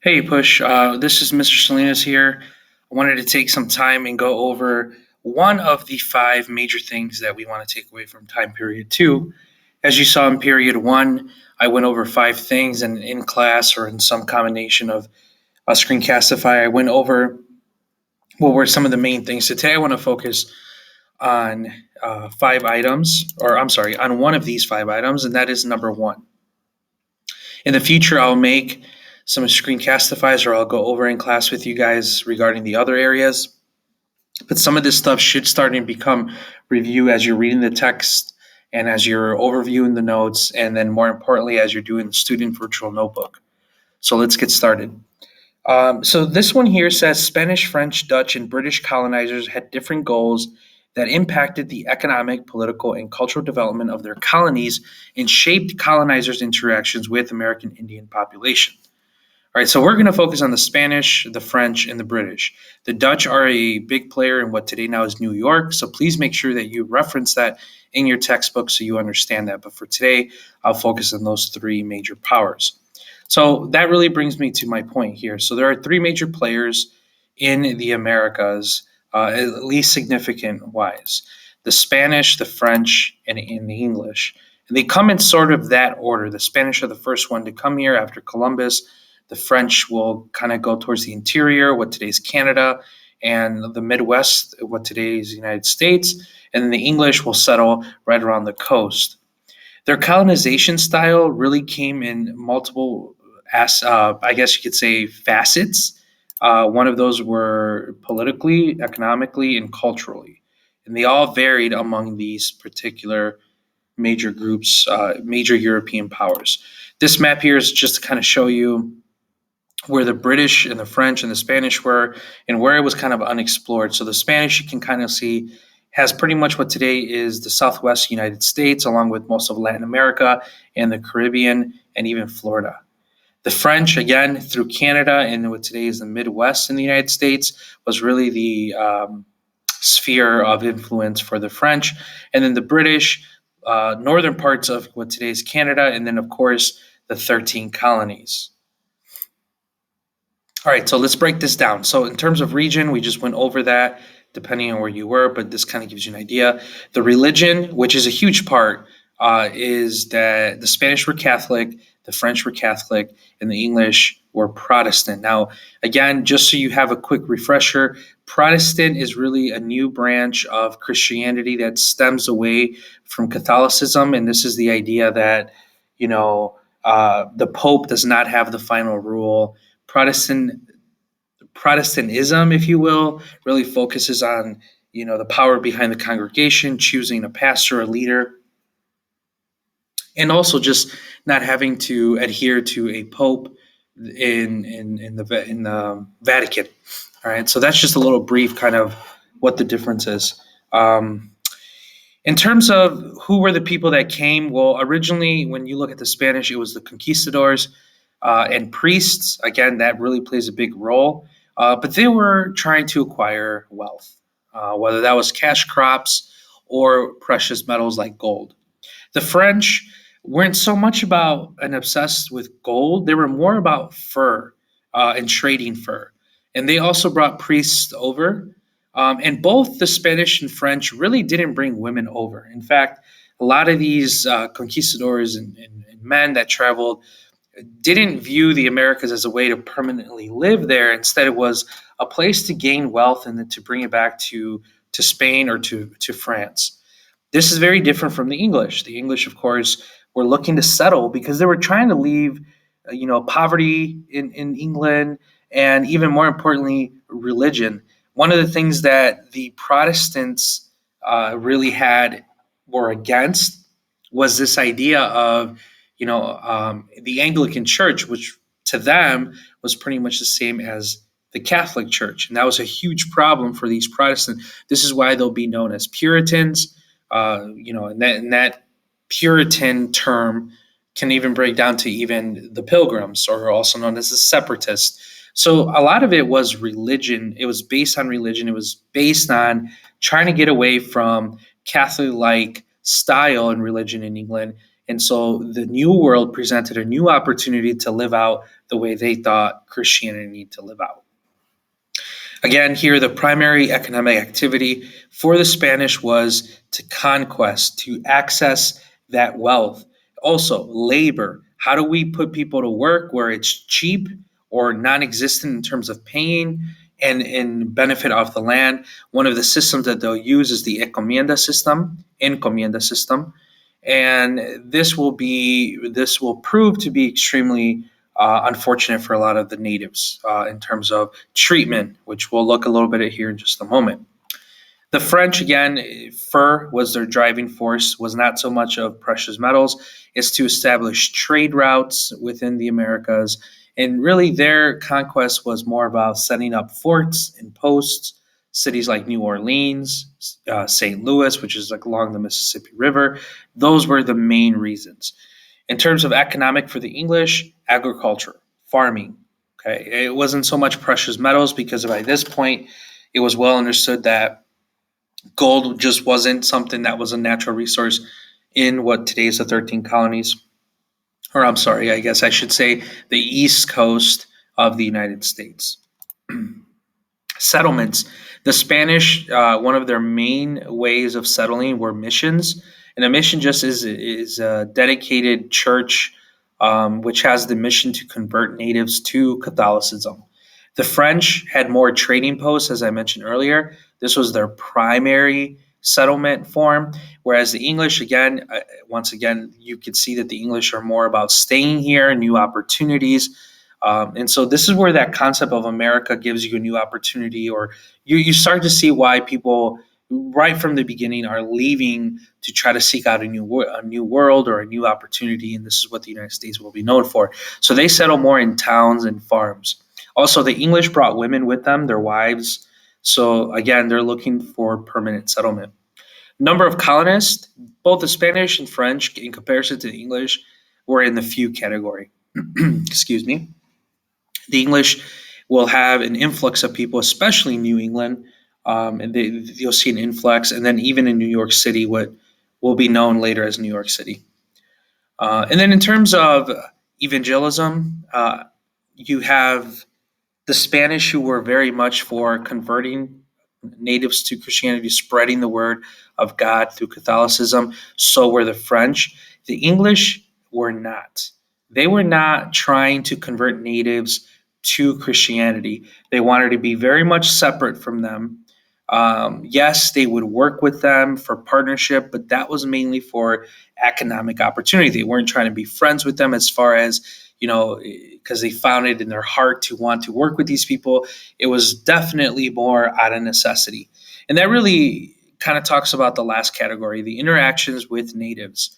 Hey, Push. This is Mr. Salinas here. I wanted to take some time and go over one of the five major things that we want to take away from time period two. As you saw in period one, I went over five things, and in class or in some combination of a screencastify, I went over what were some of the main things. So today, I want to focus on five items, or I'm sorry, on one of these five items, and that is number one. In the future, I'll make some screencastifies or I'll go over in class with you guys regarding the other areas. But some of this stuff should start and become review as you're reading the text and as you're overviewing the notes, and then more importantly, as you're doing the student virtual notebook. So let's get started. So this one here says Spanish, French, Dutch, and British colonizers had different goals that impacted the economic, political, and cultural development of their colonies and shaped colonizers' interactions with American Indian population. All right, so we're going to focus on the Spanish, the French, and the British. The Dutch are a big player in what today now is New York, so please make sure that you reference that in your textbook so you understand that. But for today, I'll focus on those three major powers. So that really brings me to my point here. So there are three major players in the Americas, at least significant wise: the Spanish, the French, and the English. And they come in sort of that order. The Spanish are the first one to come here after Columbus. The French will kind of go towards the interior, what today's Canada, and the Midwest, what today's United States. And then the English will settle right around the coast. Their colonization style really came in multiple, I guess you could say, facets. One of those were politically, economically, and culturally. And they all varied among these particular major groups, major European powers. This map here is just to kind of show you where the British and the French and the Spanish were and where it was kind of unexplored. So the Spanish, you can kind of see, has pretty much what today is the Southwest United States, along with most of Latin America and the Caribbean and even Florida. The French, again, through Canada and what today is the Midwest in the United States, was really the sphere of influence for the French. And then the British, northern parts of what today is Canada, and then, of course, the 13 colonies. All right, so let's break this down. So, in terms of region, we just went over that depending on where you were, but this kind of gives you an idea. The religion, which is a huge part, is that the Spanish were Catholic, the French were Catholic, and the English were Protestant. Now, again, just so you have a quick refresher, Protestant is really a new branch of Christianity that stems away from Catholicism, and this is the idea that, the Pope does not have the final rule. Protestant Protestantism, if you will, really focuses on the power behind the congregation, choosing a pastor, a leader, and also just not having to adhere to a pope in the Vatican. All right, so that's just a little brief kind of what the difference is. In terms of who were the people that came, well, originally when you look at the Spanish, it was the conquistadors and priests. Again, that really plays a big role. But they were trying to acquire wealth, whether that was cash crops or precious metals like gold. The French weren't so much about and obsessed with gold, they were more about fur and trading fur. And they also brought priests over. And both the Spanish and French really didn't bring women over. In fact, a lot of these conquistadors and men that traveled didn't view the Americas as a way to permanently live there. Instead, it was a place to gain wealth and then to bring it back to Spain or to France. This is very different from the English. The English, of course, were looking to settle because they were trying to leave, poverty in England, and even more importantly, religion. One of the things that the Protestants really were against was this idea of the Anglican Church, which to them was pretty much the same as the Catholic Church, and that was a huge problem for these Protestants. This is why they'll be known as Puritans. And that Puritan term can even break down to even the Pilgrims, or also known as the Separatists. So a lot of it was religion. It was based on religion. It was based on trying to get away from Catholic-like style and religion in England And so the New World presented a new opportunity to live out the way they thought Christianity needed to live out. Again, here the primary economic activity for the Spanish was to conquest, to access that wealth. Also, labor. How do we put people to work where it's cheap or non existent in terms of paying and benefit off the land? One of the systems that they'll use is the encomienda system. And this will prove to be extremely unfortunate for a lot of the natives in terms of treatment, which we'll look a little bit at here in just a moment. The French, again, fur was their driving force, was not so much of precious metals. It's to establish trade routes within the Americas. And really, their conquest was more about setting up forts and posts, cities like New Orleans, St. Louis, which is like along the Mississippi River. Those were the main reasons. In terms of economic for the English, agriculture, farming. Okay, it wasn't so much precious metals because by this point, it was well understood that gold just wasn't something that was a natural resource in what today is the 13 colonies. Or I'm sorry, I guess I should say the East Coast of the United States. Settlements. The Spanish, one of their main ways of settling were missions. And a mission just is a dedicated church which has the mission to convert natives to Catholicism. The French had more trading posts, as I mentioned earlier. This was their primary settlement form, whereas the English, again, once again, you could see that the English are more about staying here, new opportunities. And so this is where that concept of America gives you a new opportunity, or you start to see why people right from the beginning are leaving to try to seek out a new world or a new opportunity. And this is what the United States will be known for. So they settle more in towns and farms. Also, the English brought women with them, their wives. So again, they're looking for permanent settlement. Number of colonists, both the Spanish and French, in comparison to the English, were in the few category. Excuse me. The English will have an influx of people, especially in New England, and you'll see an influx. And then even in New York City, what will be known later as New York City. And then in terms of evangelism, you have the Spanish who were very much for converting natives to Christianity, spreading the word of God through Catholicism. So were the French. The English were not. They were not trying to convert natives to Christianity. They wanted to be very much separate from them. Yes, they would work with them for partnership, but that was mainly for economic opportunity. They weren't trying to be friends with them as far as, because they found it in their heart to want to work with these people. It was definitely more out of necessity. And that really kind of talks about the last category, the interactions with natives.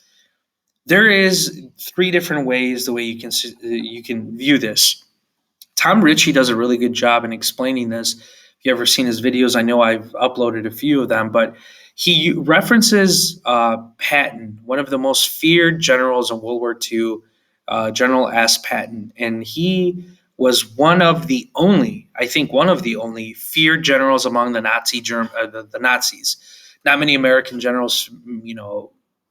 There is three different ways the way you can view this. Tom Ritchie does a really good job in explaining this. If you ever seen his videos, I know I've uploaded a few of them, but he references Patton, one of the most feared generals in World War II, General S. Patton, and he was one of the only feared generals among the the Nazis. Not many American generals,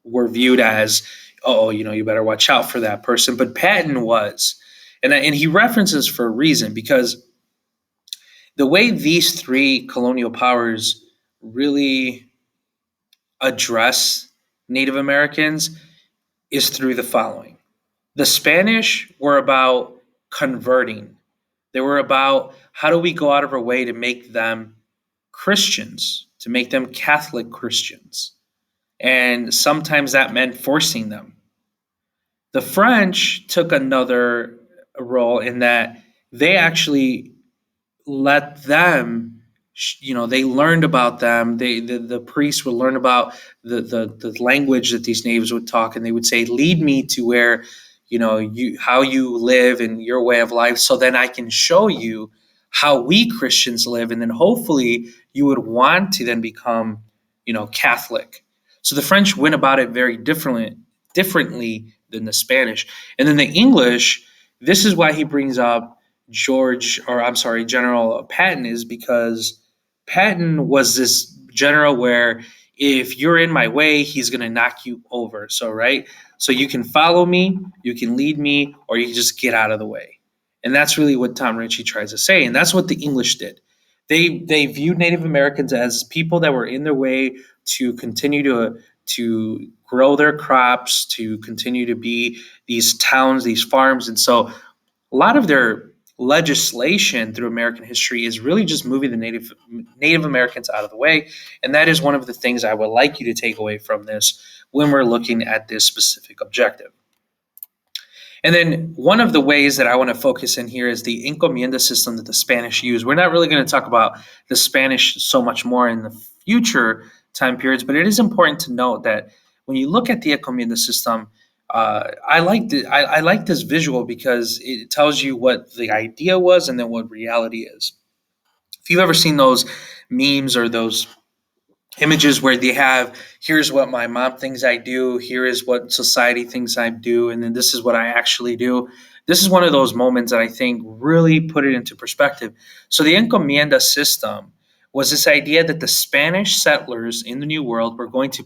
were viewed as, you better watch out for that person, but Patton was. And he references for a reason, because the way these three colonial powers really address Native Americans is through the following. The Spanish were about converting. They were about, how do we go out of our way to make them Christians, to make them Catholic Christians? And sometimes that meant forcing them. The French took another role in that they actually let them, they learned about them. The priests would learn about the language that these natives would talk, and they would say, lead me to where, how you live and your way of life, so then I can show you how we Christians live. And then hopefully you would want to then become, Catholic. So the French went about it very differently than the Spanish. And then the English, this is why he brings up General Patton, is because Patton was this general where if you're in my way, he's going to knock you over. So, right, So you can follow me, you can lead me, or you can just get out of the way. And that's really what Tom Ritchie tries to say. And that's what the English did. They viewed Native Americans as people that were in their way to continue to grow their crops, to continue to be these towns, these farms. And so a lot of their legislation through American history is really just moving the Native Americans out of the way. And that is one of the things I would like you to take away from this when we're looking at this specific objective. And then one of the ways that I want to focus in here is the encomienda system that the Spanish used. We're not really going to talk about the Spanish so much more in the future time periods, but it is important to note that when you look at the encomienda system, I like this visual because it tells you what the idea was and then what reality is. If you've ever seen those memes or those images where they have, here's what my mom thinks I do, here is what society thinks I do, and then this is what I actually do. This is one of those moments that I think really put it into perspective. So the encomienda system was this idea that the Spanish settlers in the New World were going to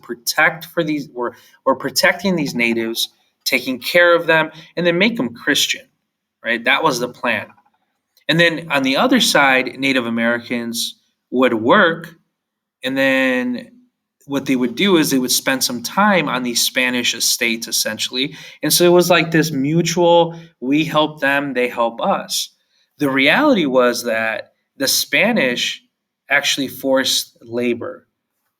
were protecting these natives, taking care of them, and then make them Christian, right? That was the plan. And then on the other side, Native Americans would work, and then what they would do is they would spend some time on these Spanish estates essentially. And so it was like this mutual, we help them, they help us. The reality was that the Spanish actually forced labor.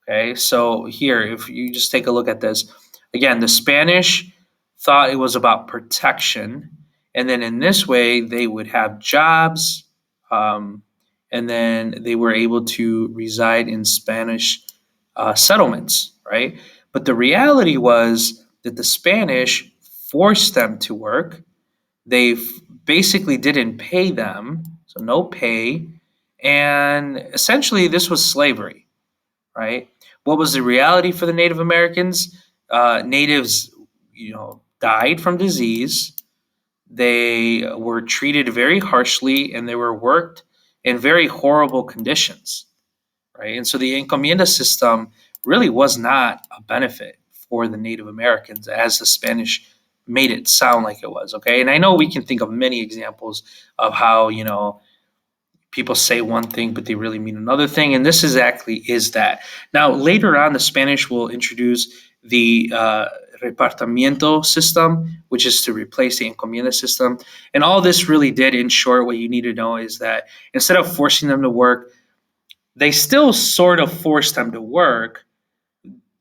Okay, so here, if you just take a look at this, again, the Spanish thought it was about protection. And then in this way, they would have jobs, um, and then they were able to reside in Spanish settlements, right? But the reality was that the Spanish forced them to work. They basically didn't pay them, so no pay. And essentially, this was slavery, right? What was the reality for the Native Americans? Natives, died from disease. They were treated very harshly, and they were worked in very horrible conditions, right? And so the encomienda system really was not a benefit for the Native Americans as the Spanish made it sound like it was. Okay, and I know we can think of many examples of how people say one thing but they really mean another thing, and this exactly is that. Now later on, the Spanish will introduce the repartimiento system, which is to replace the encomienda system. And all this really did, in short, what you need to know is that instead of forcing them to work, they still sort of forced them to work.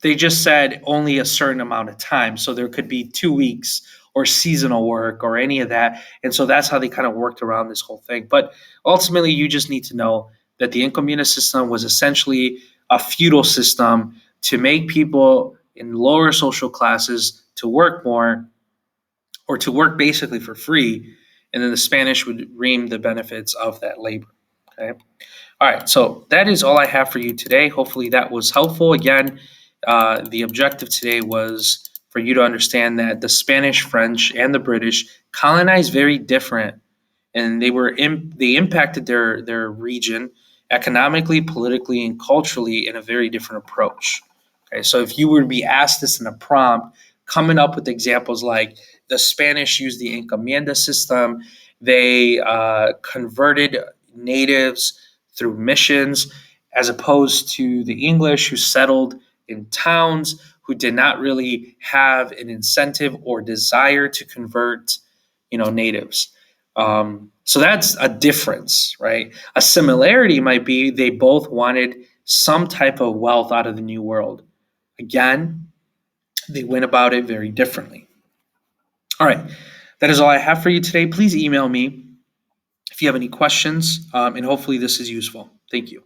They just said only a certain amount of time. So there could be 2 weeks or seasonal work or any of that. And so that's how they kind of worked around this whole thing. But ultimately, you just need to know that the encomienda system was essentially a feudal system to make people in lower social classes to work more or to work basically for free. And then the Spanish would reap the benefits of that labor. Okay. All right. So that is all I have for you today. Hopefully that was helpful. Again, the objective today was for you to understand that the Spanish, French, and the British colonized very different, and they impacted their region economically, politically, and culturally in a very different approach. Okay, so if you were to be asked this in a prompt, coming up with examples like the Spanish used the encomienda system, they converted natives through missions, as opposed to the English who settled in towns, who did not really have an incentive or desire to convert, natives. So that's a difference, right? A similarity might be they both wanted some type of wealth out of the New World. Again, they went about it very differently. All right, that is all I have for you today. Please email me if you have any questions, and hopefully this is useful. Thank you.